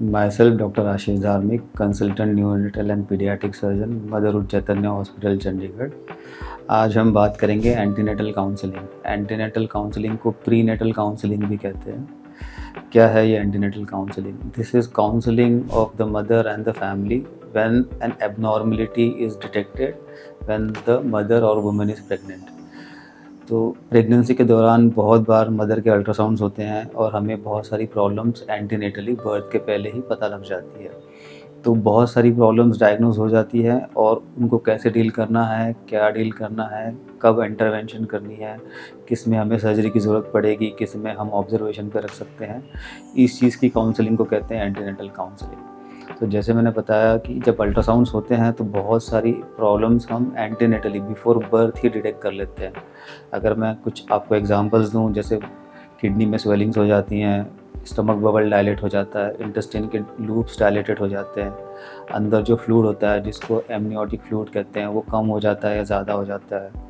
Myself, Dr. Ashish Dharmik, consultant neonatal and pediatric surgeon, motherhood Chaitanya hospital Chandigarh. आज हम बात करेंगे एंटीनेटल काउंसलिंग। एंटीनेटल काउंसलिंग को प्रीनेटल काउंसलिंग भी कहते हैं। क्या है ये antenatal counselling? This is counselling of the mother and the family when an abnormality is detected when the mother और वुमन इज प्रेग्नेंट। तो प्रेगनेंसी के दौरान बहुत बार मदर के अल्ट्रासाउंड्स होते हैं और हमें बहुत सारी प्रॉब्लम्स एंटीनेटली बर्थ के पहले ही पता लग जाती है। तो बहुत सारी प्रॉब्लम्स डायग्नोज हो जाती है और उनको कैसे डील करना है, क्या डील करना है, कब इंटरवेंशन करनी है, किस में हमें सर्जरी की ज़रूरत पड़ेगी, किस में हम ऑब्जर्वेशन पे रख सकते हैं, इस चीज़ की काउंसलिंग को कहते हैं एंटीनेटल काउंसलिंग। तो जैसे मैंने बताया कि जब अल्ट्रासाउंड्स होते हैं तो बहुत सारी प्रॉब्लम्स हम एंटीनेटली बिफोर बर्थ ही डिटेक्ट कर लेते हैं। अगर मैं कुछ आपको एग्जांपल्स दूं, जैसे किडनी में स्वेलिंग्स हो जाती हैं, स्टमक बबल डायलेट हो जाता है, इंटेस्टाइन के लूप्स डायलेटेड हो जाते हैं, अंदर जो फ्लूइड होता है जिसको एमनियोटिक फ्लूइड कहते हैं वो कम हो जाता है या ज़्यादा हो जाता है।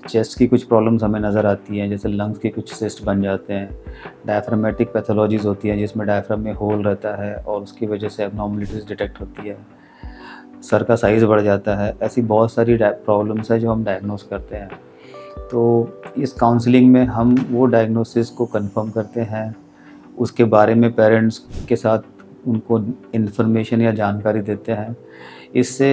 चेस्ट की कुछ प्रॉब्लम्स हमें नज़र आती हैं, जैसे लंग्स के कुछ सिस्ट बन जाते हैं। डायफ्रामेटिक पैथोलॉजीज़ होती हैं जिसमें डायफ्राम में होल रहता है और उसकी वजह से एबनॉर्मलिटीज़ डिटेक्ट होती है। सर का साइज़ बढ़ जाता है। ऐसी बहुत सारी प्रॉब्लम्स है जो हम डायग्नोस करते हैं। तो इस काउंसलिंग में हम वो डायग्नोसिस को कंफर्म करते हैं, उसके बारे में पेरेंट्स के साथ उनको इन्फॉर्मेशन या जानकारी देते हैं। इससे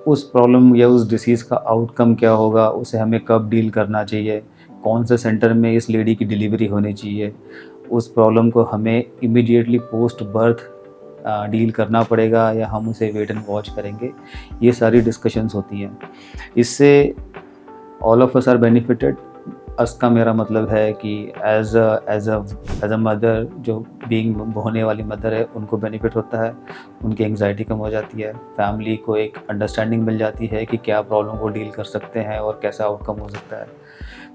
उस प्रॉब्लम या उस डिसीज़ का आउटकम क्या होगा, उसे हमें कब डील करना चाहिए, कौन से सेंटर में इस लेडी की डिलीवरी होनी चाहिए, उस प्रॉब्लम को हमें इमीडिएटली पोस्ट बर्थ डील करना पड़ेगा या हम उसे वेट एंड वॉच करेंगे, ये सारी डिस्कशंस होती हैं। इससे all of us are benefited. Us का मेरा मतलब है कि एज अ मदर, जो बीइंग होने वाली मदर है, उनको बेनिफिट होता है, उनकी एंग्जाइटी कम हो जाती है, फैमिली को एक अंडरस्टैंडिंग मिल जाती है कि क्या प्रॉब्लम को डील कर सकते हैं और कैसा आउटकम हो सकता है,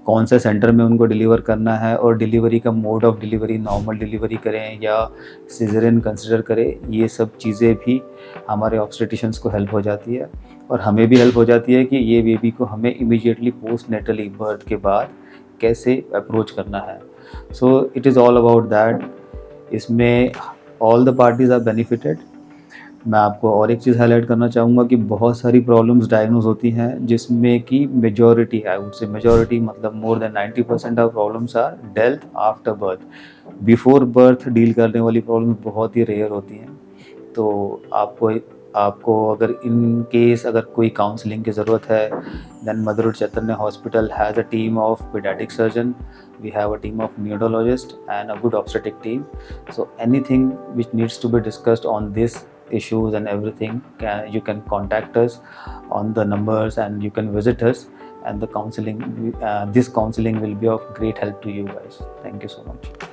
कौन से सेंटर में उनको डिलीवर करना है और डिलीवरी का mode of delivery, normal delivery करें या सिजेरियन कंसिडर करें, ये सब चीज़ें भी हमारे ऑब्स्टेट्रिशियंस को हेल्प हो जाती है। और हमें भी हेल्प हो जाती है कि ये बेबी को हमें इमीडिएटली पोस्ट नेटली बर्थ के बाद कैसे अप्रोच करना है। So it is all about that. इसमें all the parties are benefited. मैं आपको और एक चीज़ हाईलाइट करना चाहूँगा कि बहुत सारी प्रॉब्लम्स डायग्नोज होती हैं जिसमें कि majority, I would say majority मतलब more than 90% of problems are dealt after birth. Before birth deal करने वाली प्रॉब्लम्स बहुत ही रेयर होती हैं। तो आपको अगर इन केस अगर कोई काउंसलिंग की ज़रूरत है, then motherhood Chaitanya hospital has a team of pediatric surgeon. We have a team of neonatologists and a good obstetric team. So anything which needs to be discussed on this issues and everything, you can contact us on the numbers and you can visit us, and the counseling, this counseling will be of great help to you guys. Thank you so much.